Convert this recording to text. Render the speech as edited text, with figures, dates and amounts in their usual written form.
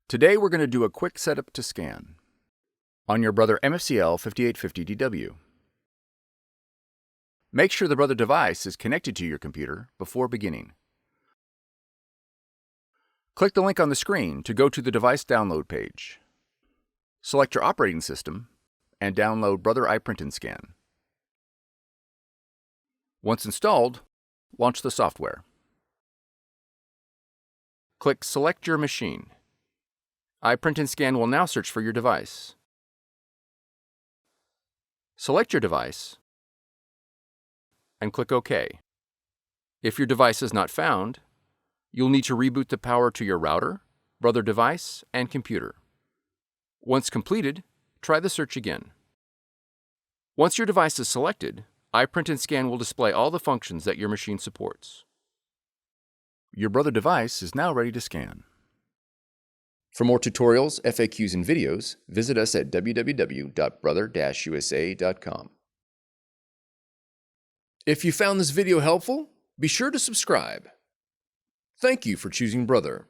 Today we're going to do a quick setup to scan on your Brother MFCL5850DW. Make sure the Brother device is connected to your computer before beginning. Click the link on the screen to go to the device download page. Select your operating system and download Brother iPrint&Scan. Once installed, launch the software. Click Select Your Machine. iPrint&Scan will now search for your device. Select your device and click OK. If your device is not found, you'll need to reboot the power to your router, Brother device, and computer. Once completed, try the search again. Once your device is selected, iPrint&Scan will display all the functions that your machine supports. Your Brother device is now ready to scan. For more tutorials, FAQs, and videos, visit us at www.brother-usa.com. If you found this video helpful, be sure to subscribe. Thank you for choosing Brother.